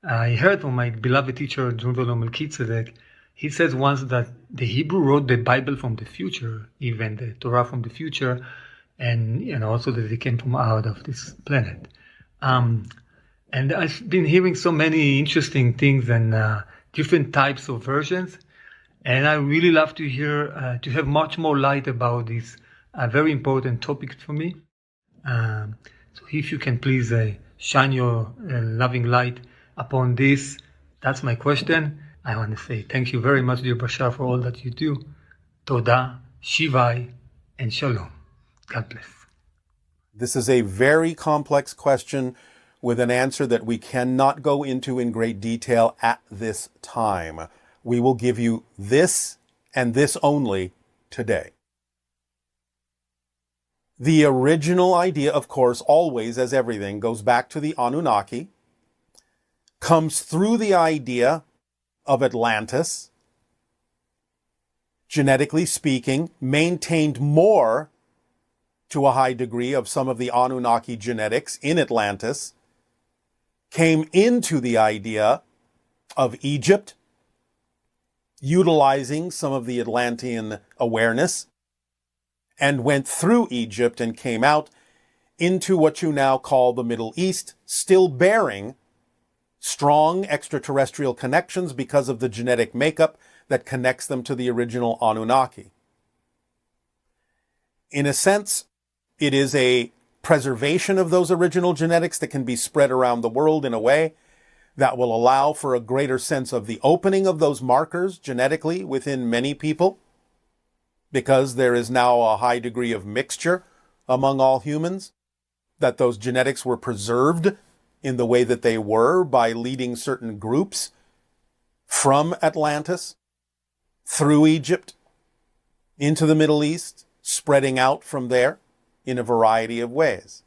I heard from my beloved teacher, Junvelo Melchizedek. He says once that the Hebrew wrote the Bible from the future, even the Torah from the future, and also that they came from out of this planet. And I've been hearing so many interesting things and different types of versions, and I really love to hear to have much more light about this very important topic for me. So if you can please shine your loving light upon this, that's my question. I want to say thank you very much, dear Bashar, for all that you do. Toda, Shivai, and Shalom. God bless. This is a very complex question with an answer that we cannot go into in great detail at this time. We will give you this and this only today. The original idea, of course, always, as everything, goes back to the Anunnaki, comes through the idea of Atlantis, genetically speaking, maintained more to a high degree of some of the Anunnaki genetics in Atlantis, came into the idea of Egypt, utilizing some of the Atlantean awareness, and went through Egypt and came out into what you now call the Middle East, still bearing strong extraterrestrial connections because of the genetic makeup that connects them to the original Anunnaki. In a sense, it is a preservation of those original genetics that can be spread around the world in a way that will allow for a greater sense of the opening of those markers genetically within many people, because there is now a high degree of mixture among all humans, that those genetics were preserved in the way that they were by leading certain groups from Atlantis through Egypt into the Middle East, spreading out from there in a variety of ways.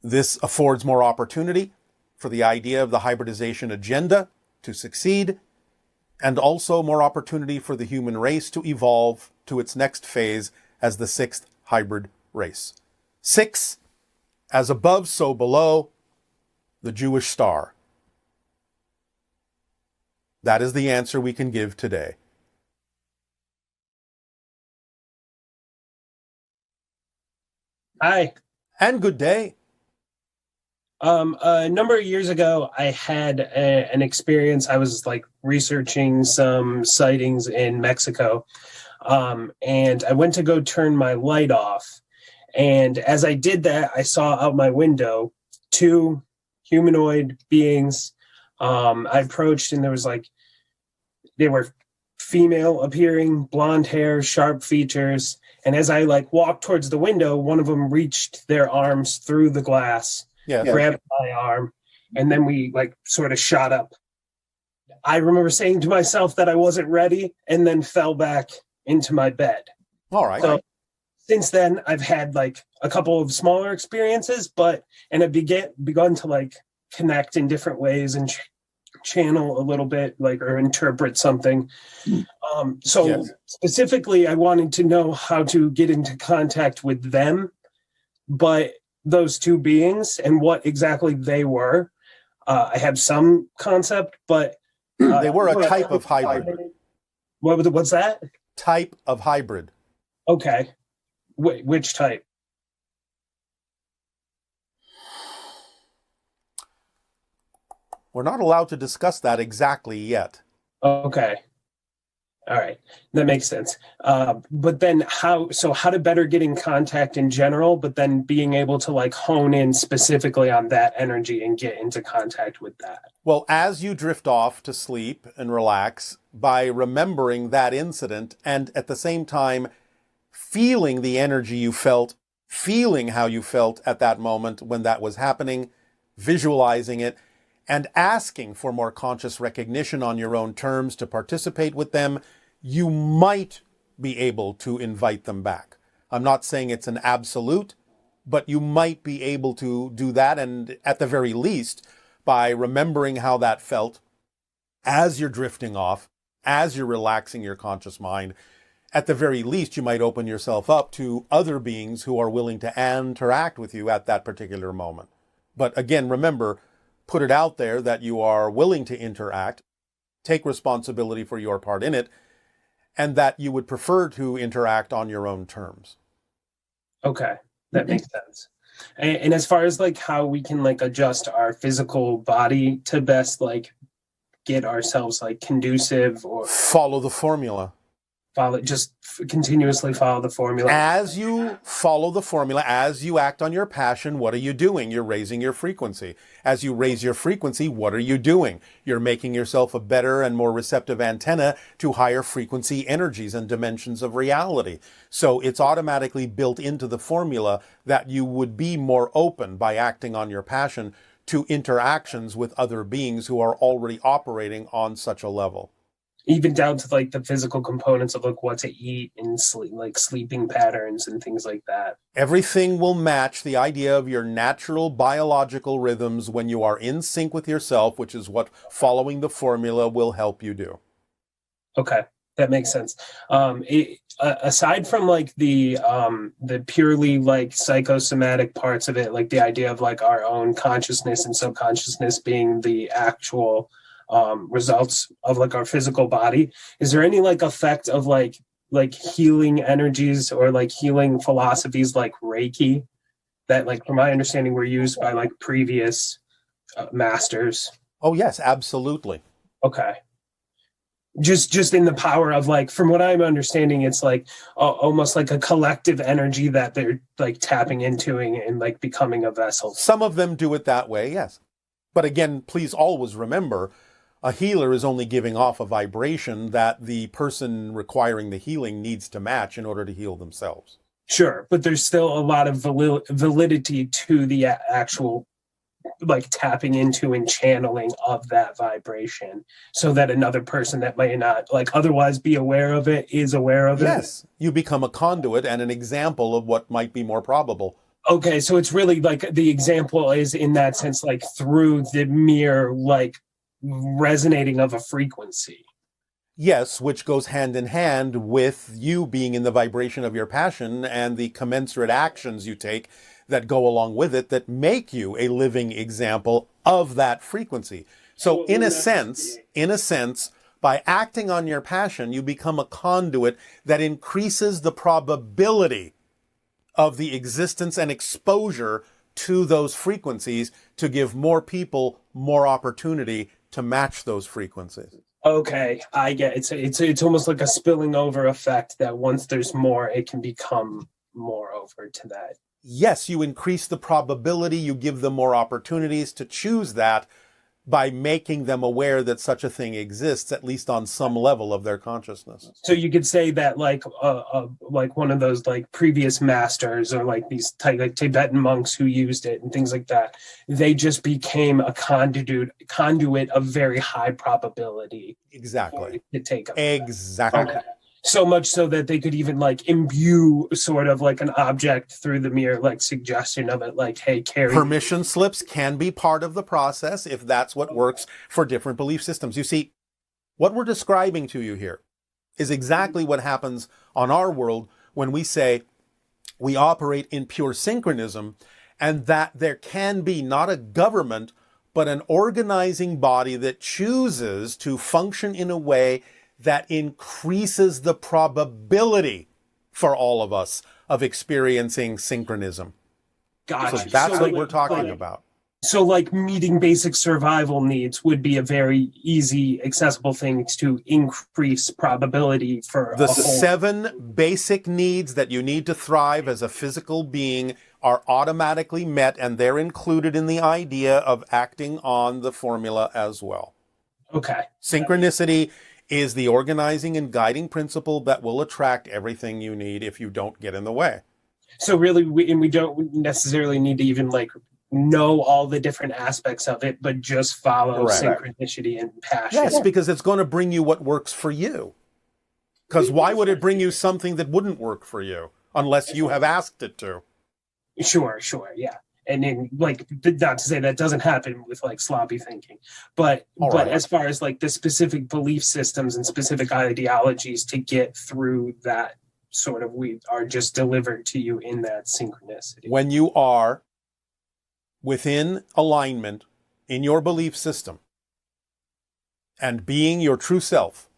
This affords more opportunity for the idea of the hybridization agenda to succeed, and also more opportunity for the human race to evolve to its next phase as the sixth hybrid race. 6, as above, so below, the Jewish star. That is the answer we can give today. Hi. And good day. A number of years ago, I had an experience. I was researching some sightings in Mexico, and I went to go turn my light off. And as I did that, I saw out my window 2 humanoid beings. I approached, and there was they were female appearing, blonde hair, sharp features. And as I walked towards the window, one of them reached their arms through the glass, grabbed my arm, and then we sort of shot up. I remember saying to myself that I wasn't ready, and then fell back into my bed. All right. So since then, I've had a couple of smaller experiences, and I've begun to connect in different ways and channel a little bit, or interpret something. Specifically, I wanted to know how to get into contact with them, but those 2 beings and what exactly they were. I have some concept, but they were a type of hybrid. What's that? Type of hybrid. Okay. Which type? We're not allowed to discuss that exactly yet. Okay. All right. That makes sense. But then how to better get in contact in general, but then being able to hone in specifically on that energy and get into contact with that. Well, as you drift off to sleep and relax, by remembering that incident and at the same time feeling the energy you felt, feeling how you felt at that moment when that was happening, visualizing it, and asking for more conscious recognition on your own terms to participate with them, you might be able to invite them back. I'm not saying it's an absolute, but you might be able to do that, and at the very least, by remembering how that felt as you're drifting off, as you're relaxing your conscious mind, at the very least, you might open yourself up to other beings who are willing to interact with you at that particular moment. But again, remember, put it out there that you are willing to interact, take responsibility for your part in it, and that you would prefer to interact on your own terms. Okay, that makes sense. And as far as like how we can like adjust our physical body to best like get ourselves like conducive or Follow the formula. Continuously follow the formula. As you follow the formula, as you act on your passion, what are you doing? You're raising your frequency. As you raise your frequency, what are you doing? You're making yourself a better and more receptive antenna to higher frequency energies and dimensions of reality. So it's automatically built into the formula that you would be more open by acting on your passion to interactions with other beings who are already operating on such a level. Even down to like the physical components of like what to eat and sleep, like sleeping patterns and things like that. Everything will match the idea of your natural biological rhythms when you are in sync with yourself, which is what following the formula will help you do. Okay, that makes sense. Aside from like the purely like psychosomatic parts of it, like the idea of like our own consciousness and subconsciousness being the actual results of like our physical body, is there any like effect of like healing energies or like healing philosophies like Reiki that, like, from my understanding, were used by like previous masters? Oh yes, absolutely. Okay. Just in the power of like, from what I'm understanding, it's like almost like a collective energy that they're like tapping into and like becoming a vessel. Some of them do it that way, yes. But again, please always remember, a healer is only giving off a vibration that the person requiring the healing needs to match in order to heal themselves. Sure, but there's still a lot of validity to the actual like tapping into and channeling of that vibration, so that another person that may not like otherwise be aware of it is aware of it. Yes, you become a conduit and an example of what might be more probable. Okay, so it's really like the example is in that sense like through the mere like resonating of a frequency. Yes, which goes hand in hand with you being in the vibration of your passion and the commensurate actions you take that go along with it that make you a living example of that frequency. So in a sense, by acting on your passion, you become a conduit that increases the probability of the existence and exposure to those frequencies to give more people more opportunity to match those frequencies. Okay, I get it. It's almost like a spilling over effect that once there's more, it can become more over to that. Yes, you increase the probability, you give them more opportunities to choose that by making them aware that such a thing exists, at least on some level of their consciousness. So you could say that like one of those like previous masters or like these like Tibetan monks who used it and things like that, they just became a conduit of very high probability. Exactly. To take up. Exactly. Okay. So much so that they could even like imbue sort of like an object through the mere like suggestion of it, like, hey, carry. Permission slips can be part of the process if that's what works for different belief systems. You see, what we're describing to you here is exactly what happens on our world when we say we operate in pure synchronism, and that there can be not a government, but an organizing body that chooses to function in a way that increases the probability for all of us of experiencing synchronism. Gotcha. So that's what we're talking about. So like meeting basic survival needs would be a very easy, accessible thing to increase probability for the 7 basic needs that you need to thrive as a physical being are automatically met, and they're included in the idea of acting on the formula as well. Okay. Synchronicity is the organizing and guiding principle that will attract everything you need if you don't get in the way. So really, we don't necessarily need to even like know all the different aspects of it, but just follow synchronicity and passion. Yes, because it's going to bring you what works for you. Because why would it bring you something that wouldn't work for you unless you have asked it to? Sure, yeah. And then, like, not to say that doesn't happen with like sloppy thinking, but as far as like the specific belief systems and specific ideologies to get through that sort of, we are just delivered to you in that synchronicity. When you are within alignment in your belief system and being your true self,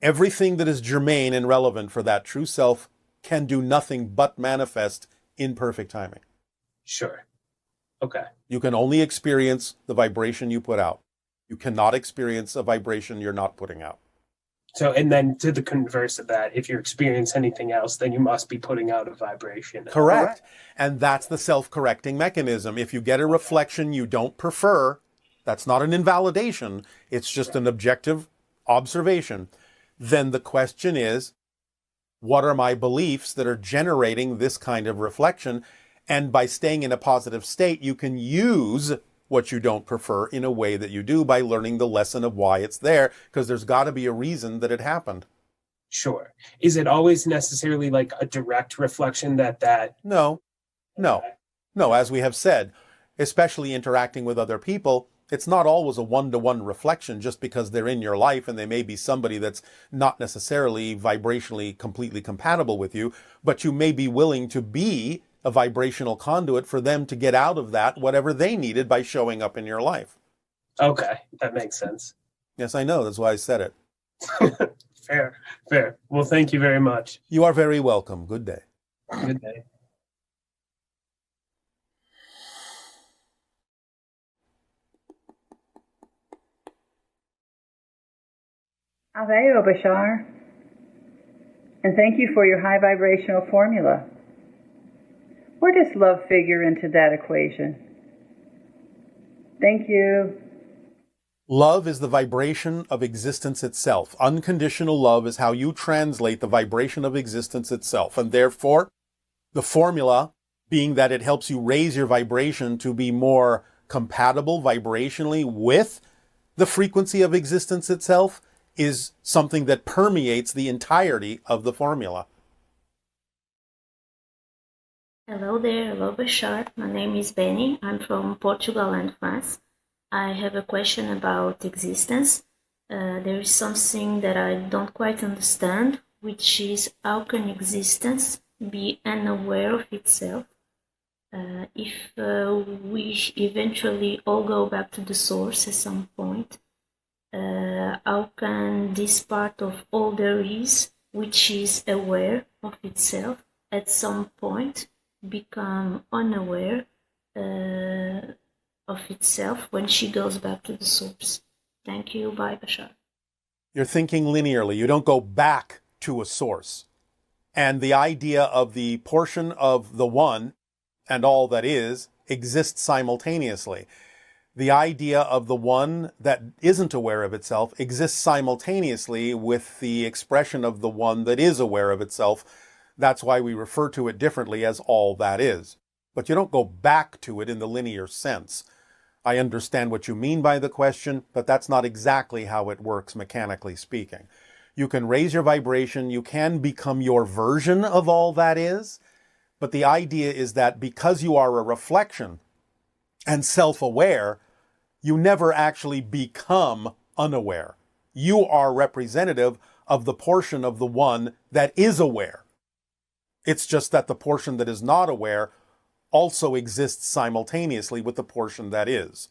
everything that is germane and relevant for that true self can do nothing but manifest in perfect timing. Sure. Okay. You can only experience the vibration you put out. You cannot experience a vibration you're not putting out. So, and then to the converse of that, if you experience anything else, then you must be putting out a vibration. Correct. And that's the self-correcting mechanism. If you get a reflection you don't prefer, that's not an invalidation. It's just an objective observation. Then the question is, what are my beliefs that are generating this kind of reflection? And by staying in a positive state, you can use what you don't prefer in a way that you do by learning the lesson of why it's there, because there's got to be a reason that it happened. Sure. Is it always necessarily like a direct reflection that? No. As we have said, especially interacting with other people, it's not always a one-to-one reflection just because they're in your life and they may be somebody that's not necessarily vibrationally completely compatible with you, but you may be willing to be a vibrational conduit for them to get out of that whatever they needed by showing up in your life. Okay, that makes sense. Yes, I know. That's why I said it. Fair. Well, thank you very much. You are very welcome. Good day. Good day. Darryl Bashar, and thank you for your high vibrational formula. Where does love figure into that equation? Thank you. Love is the vibration of existence itself. Unconditional love is how you translate the vibration of existence itself. And therefore, the formula being that it helps you raise your vibration to be more compatible vibrationally with the frequency of existence itself is something that permeates the entirety of the formula. Hello there, hello Bashar. My name is Benny. I'm from Portugal and France. I have a question about existence. There is something that I don't quite understand, which is how can existence be unaware of itself? If we eventually all go back to the source at some point, how can this part of all there is, which is aware of itself, at some point become unaware of itself when she goes back to the source? Thank you. Bye, Bashar. You're thinking linearly. You don't go back to a source. And the idea of the portion of the one and all that is exists simultaneously. The idea of the one that isn't aware of itself exists simultaneously with the expression of the one that is aware of itself. That's why we refer to it differently as all that is. But you don't go back to it in the linear sense. I understand what you mean by the question, but that's not exactly how it works, mechanically speaking. You can raise your vibration, you can become your version of all that is, but the idea is that because you are a reflection and self-aware, you never actually become unaware. You are representative of the portion of the one that is aware. It's just that the portion that is not aware also exists simultaneously with the portion that is.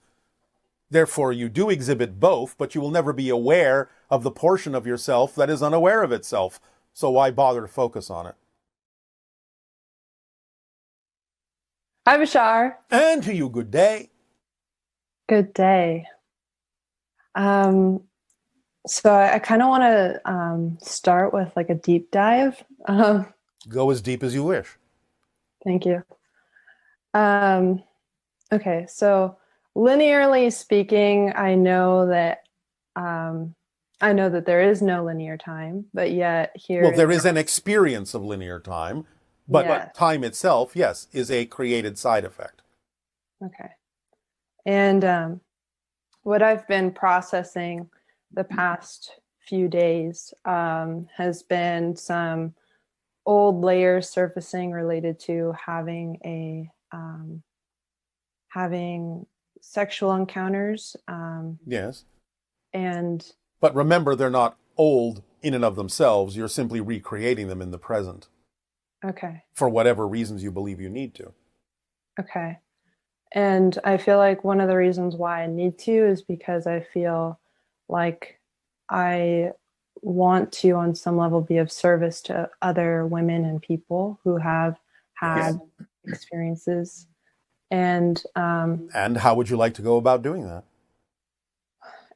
Therefore, you do exhibit both, but you will never be aware of the portion of yourself that is unaware of itself. So why bother to focus on it? Hi, Bashar. And to you, good day. Good day. So I kind of want to start with like a deep dive. Go as deep as you wish. Thank you. Okay, so linearly speaking, I know that there is no linear time, but yet here. Well, there is an experience of linear time, but Yes. time itself, yes, is a created side effect. Okay. And what I've been processing the past few days has been some old layers surfacing related to having sexual encounters. Yes. And But remember, they're not old in and of themselves. You're simply recreating them in the present okay. for whatever reasons you believe you need to. Okay. And I feel like one of the reasons why I need to is because I feel like I want to, on some level, be of service to other women and people who have had experiences. And how would you like to go about doing that?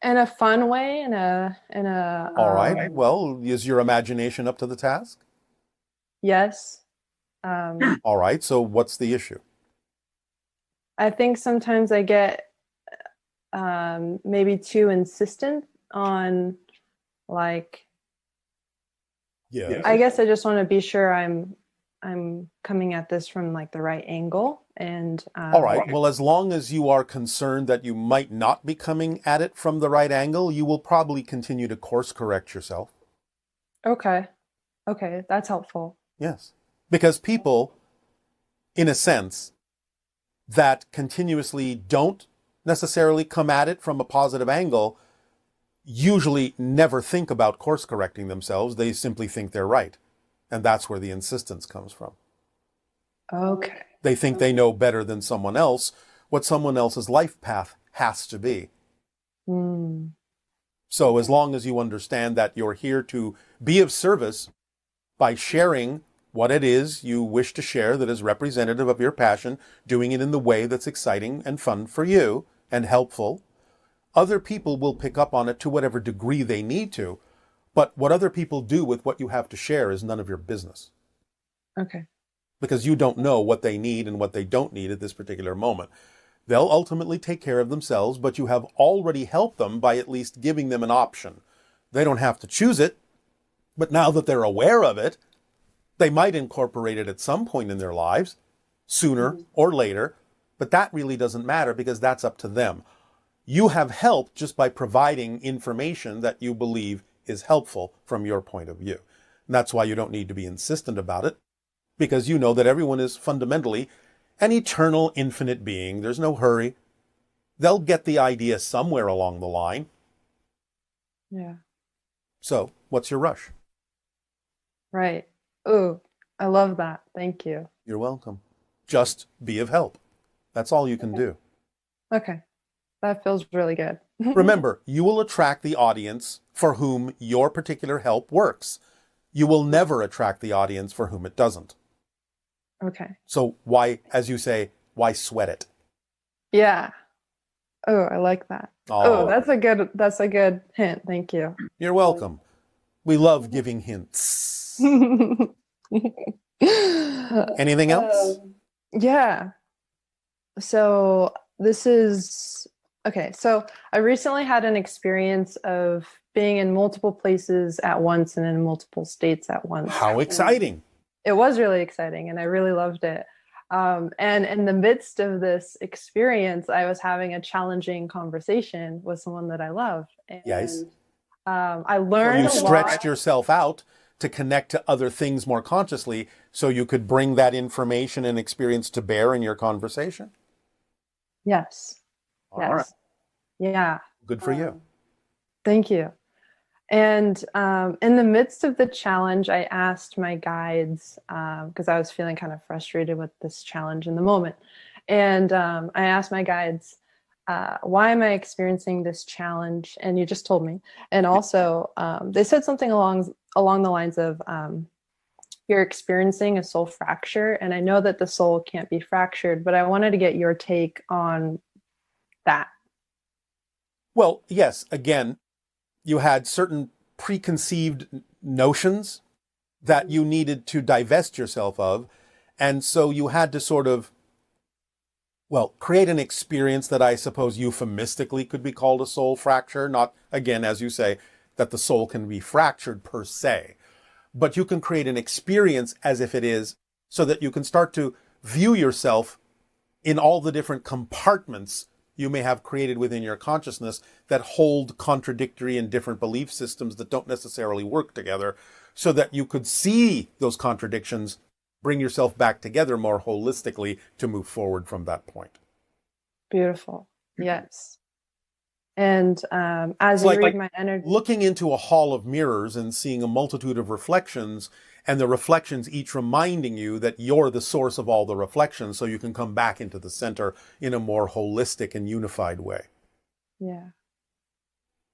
in a fun way, All right. Well, is your imagination up to the task? Yes. All right. So what's the issue? I think sometimes I get maybe too insistent on, like, Yeah. I guess I just want to be sure I'm coming at this from like the right angle. And all right. Well, as long as you are concerned that you might not be coming at it from the right angle, you will probably continue to course correct yourself. Okay, that's helpful. Yes. Because people, in a sense, that continuously don't necessarily come at it from a positive angle usually never think about course correcting themselves. They simply think they're right. And that's where the insistence comes from. Okay. They think they know better than someone else what someone else's life path has to be. Mm. So as long as you understand that you're here to be of service by sharing what it is you wish to share that is representative of your passion, doing it in the way that's exciting and fun for you and helpful, other people will pick up on it to whatever degree they need to. But what other people do with what you have to share is none of your business. Okay. Because you don't know what they need and what they don't need at this particular moment. They'll ultimately take care of themselves, but you have already helped them by at least giving them an option. They don't have to choose it, but now that they're aware of it, they might incorporate it at some point in their lives, sooner or later, but that really doesn't matter because that's up to them. You have helped just by providing information that you believe is helpful from your point of view. And that's why you don't need to be insistent about it, because you know that everyone is fundamentally an eternal, infinite being. There's no hurry. They'll get the idea somewhere along the line. Yeah. So, what's your rush? Right. Oh, I love that. Thank you. You're welcome. Just be of help. That's all you can do. Okay. That feels really good. Remember, you will attract the audience for whom your particular help works. You will never attract the audience for whom it doesn't. Okay. So why, as you say, why sweat it? Yeah. Oh, I like that. Oh, that's a good hint. Thank you. You're welcome. We love giving hints. Anything else? Yeah. So this is okay. So I recently had an experience of being in multiple places at once and in multiple states at once. How exciting. It was really exciting and I really loved it. And in the midst of this experience, I was having a challenging conversation with someone that I love. And, yes. I learned you stretched yourself out to connect to other things more consciously so you could bring that information and experience to bear in your conversation? Yes. All yes. right. Yeah. Good for you. Thank you. And in the midst of the challenge, I asked my guides, because I was feeling kind of frustrated with this challenge in the moment. And I asked my guides, why am I experiencing this challenge? And you just told me. And also, they said something along the lines of, you're experiencing a soul fracture. And I know that the soul can't be fractured, but I wanted to get your take on that. Well, yes, again, you had certain preconceived notions that you needed to divest yourself of. And so you had to sort of, well, create an experience that I suppose euphemistically could be called a soul fracture. Not, again, as you say, that the soul can be fractured per se. But you can create an experience as if it is, so that you can start to view yourself in all the different compartments you may have created within your consciousness that hold contradictory and different belief systems that don't necessarily work together, so that you could see those contradictions, bring yourself back together more holistically to move forward from that point. Beautiful. Yes. And as you read my energy, looking into a hall of mirrors and seeing a multitude of reflections, and the reflections each reminding you that you're the source of all the reflections, so you can come back into the center in a more holistic and unified way. Yeah.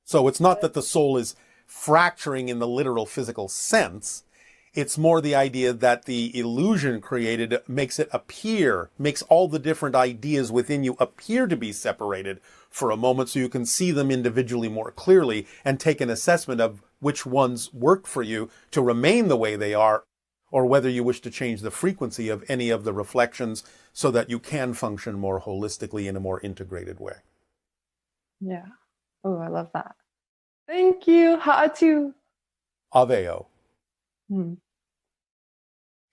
So it's not that the soul is fracturing in the literal physical sense. It's more the idea that the illusion created makes it appear, makes all the different ideas within you appear to be separated for a moment, so you can see them individually more clearly and take an assessment of which ones work for you to remain the way they are, or whether you wish to change the frequency of any of the reflections so that you can function more holistically in a more integrated way. Yeah. Oh, I love that. Thank you. Ha'atu. Aveo.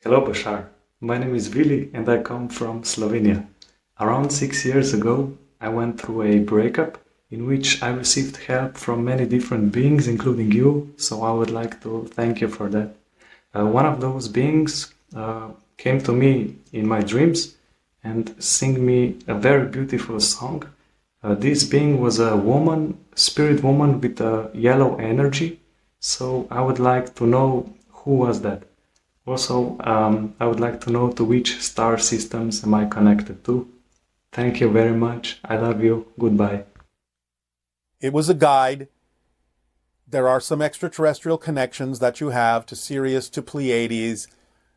Hello, Bashar. My name is Vili and I come from Slovenia. Around 6 years ago, I went through a breakup in which I received help from many different beings, including you, so I would like to thank you for that. One of those beings came to me in my dreams and sang me a very beautiful song. This being was a woman, spirit woman with a yellow energy, so I would like to know who was that. Also, I would like to know to which star systems am I connected to. Thank you very much. I love you. Goodbye. It was a guide. There are some extraterrestrial connections that you have to Sirius, to Pleiades,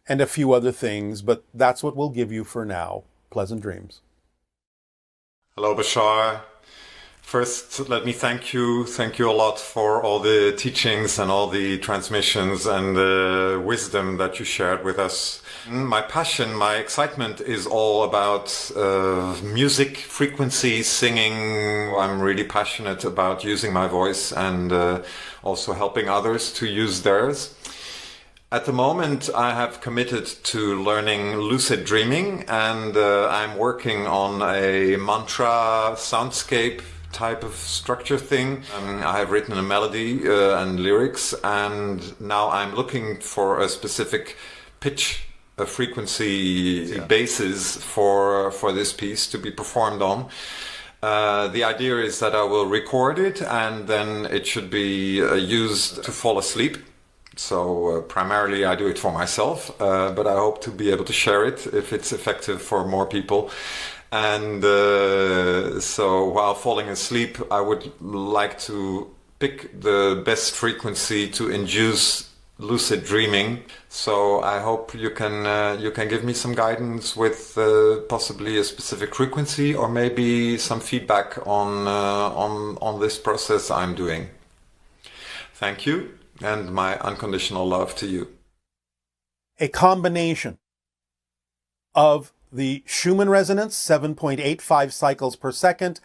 and a few other things, but that's what we'll give you for now. Pleasant dreams. Hello, Bashar. First, let me thank you. Thank you a lot for all the teachings and all the transmissions and the wisdom that you shared with us. My passion, my excitement is all about music, frequency, singing. I'm really passionate about using my voice and also helping others to use theirs. At the moment, I have committed to learning lucid dreaming, and I'm working on a mantra soundscape type of structure thing. I have written a melody and lyrics, and now I'm looking for a specific pitch, a frequency basis for this piece to be performed on. The idea is that I will record it, and then it should be used to fall asleep. So primarily I do it for myself, but I hope to be able to share it if it's effective for more people. And so while falling asleep, I would like to pick the best frequency to induce lucid dreaming. So I hope you can give me some guidance with possibly a specific frequency, or maybe some feedback on this process I'm doing. Thank you. And my unconditional love to you. A combination of the Schumann resonance, 7.85 cycles per second,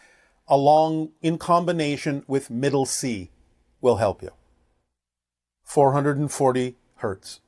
along in combination with middle C will help you. 440 hertz.